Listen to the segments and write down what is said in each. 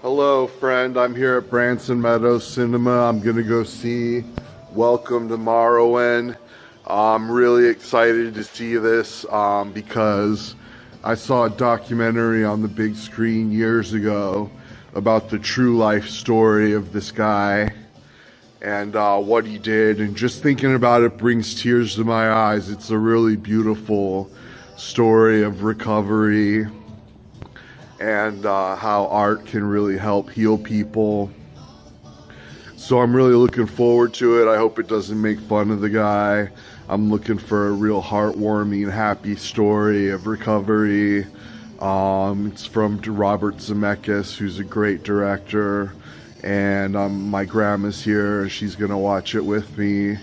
Hello, friend. I'm here at Branson Meadows Cinema. I'm going to go see Welcome to Marwen. I'm really excited to see this because I saw a documentary on the big screen years ago about the true life story of this guy and what he did. And just thinking about it brings tears to my eyes. It's a really beautiful story of recovery and how art can really help heal people. So I'm really looking forward to it. I hope it doesn't make fun of the guy. I'm looking for a real heartwarming, happy story of recovery. It's from Robert Zemeckis, who's a great director. And my grandma's here. She's going to watch it with me.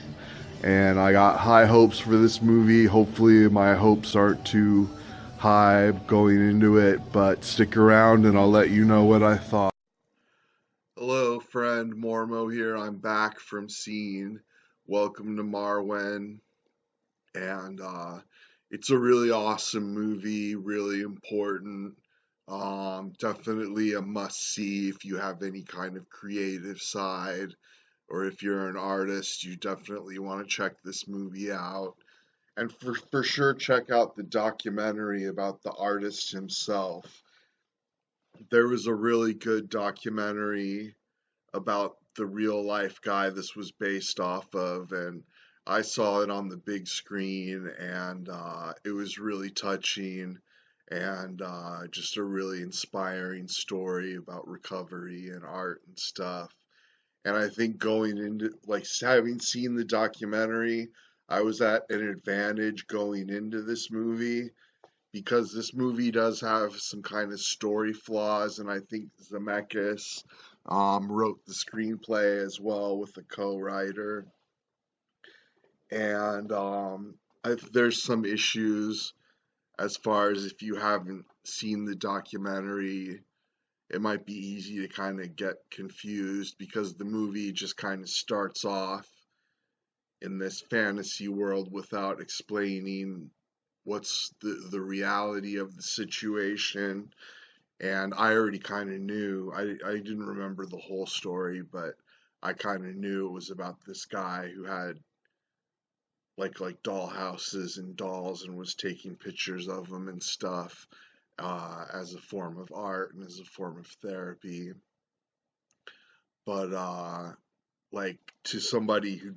And I got high hopes for this movie. Hopefully, my hopes aren't too high going into it, but stick around and I'll let you know what I thought. Hello, friend Mormo here. I'm back from seeing Welcome to Marwen, and it's a really awesome movie, really important. Definitely a must see if you have any kind of creative side, or if you're an artist, you definitely want to check this movie out. And for sure, check out the documentary about the artist himself. There was a really good documentary about the real life guy this was based off of, and I saw it on the big screen, and it was really touching and just a really inspiring story about recovery and art and stuff. And I think going into, like, having seen the documentary, I was at an advantage going into this movie because this movie does have some kind of story flaws, and I think Zemeckis wrote the screenplay as well with a co-writer, and there's some issues as far as if you haven't seen the documentary, it might be easy to kind of get confused because the movie just kind of starts off in this fantasy world without explaining what's the reality of the situation. And I already kind of knew. I didn't remember the whole story, but I kind of knew it was about this guy who had like doll houses and dolls and was taking pictures of them and stuff as a form of art and as a form of therapy. But like, to somebody who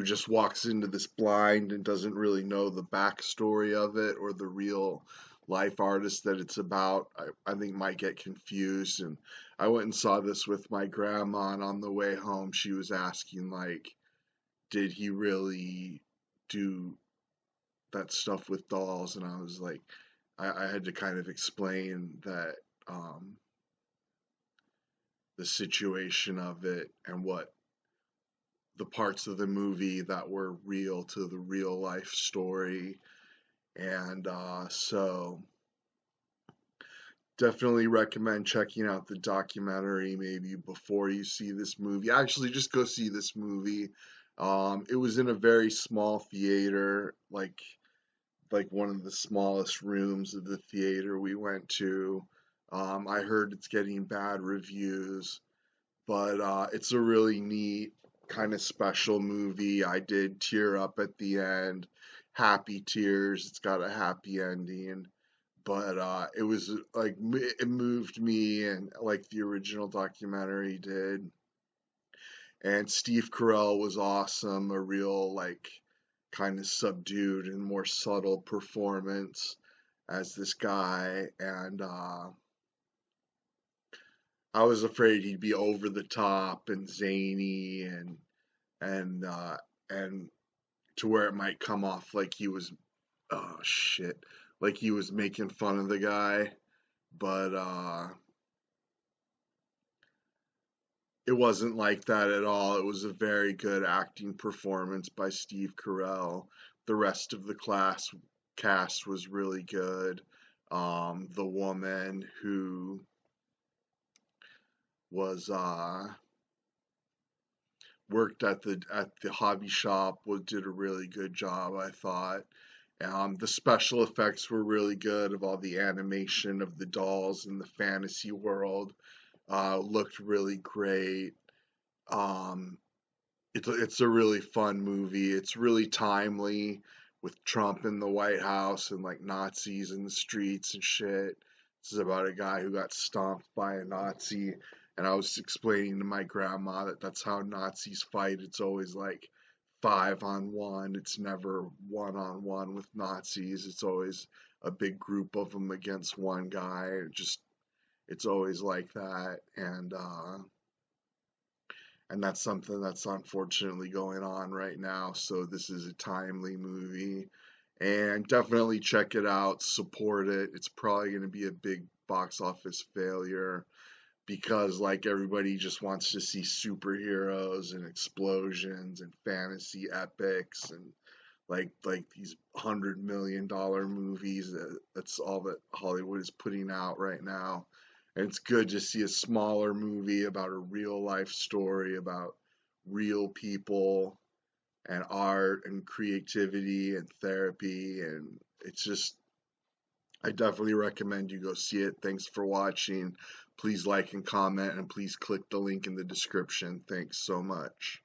just walks into this blind and doesn't really know the backstory of it or the real life artist that it's about, I think might get confused. And I went and saw this with my grandma, and on the way home, she was asking, like, did he really do that stuff with dolls? And I was like, I had to kind of explain that the situation of it and what the parts of the movie that were real to the real life story. And so definitely recommend checking out the documentary maybe before you see this movie. Actually, just go see this movie. It was in a very small theater, like one of the smallest rooms of the theater we went to. I heard it's getting bad reviews, but it's a really neat, kind of special movie. I did tear up at the end, happy tears. It's got a happy ending, but it was like it moved me, and like the original documentary did. And Steve Carell was awesome, a real like kind of subdued and more subtle performance as this guy, and I was afraid he'd be over the top and zany and and to where it might come off like he was, oh shit, like he was making fun of the guy, but it wasn't like that at all. It was a very good acting performance by Steve Carell. The rest of the class cast was really good. The woman who was worked at the hobby shop did a really good job, I thought. The special effects were really good of all the animation of the dolls in the fantasy world. Looked really great. Um, it's a really fun movie. It's really timely with Trump in the White House and like Nazis in the streets and shit. This is about a guy who got stomped by a Nazi, and I was explaining to my grandma that that's how Nazis fight. It's always like 5-on-1. It's never 1-on-1 with Nazis. It's always a big group of them against one guy. It's always like that, and that's something that's unfortunately going on right now. So this is a timely movie, and definitely check it out, support it. It's probably going to be a big box office failure because like everybody just wants to see superheroes and explosions and fantasy epics and like these $100 million movies. That's all that Hollywood is putting out right now. And it's good to see a smaller movie about a real life story about real people and art and creativity and therapy. And it's just, I definitely recommend you go see it. Thanks for watching. Please like and comment, and please click the link in the description. Thanks so much.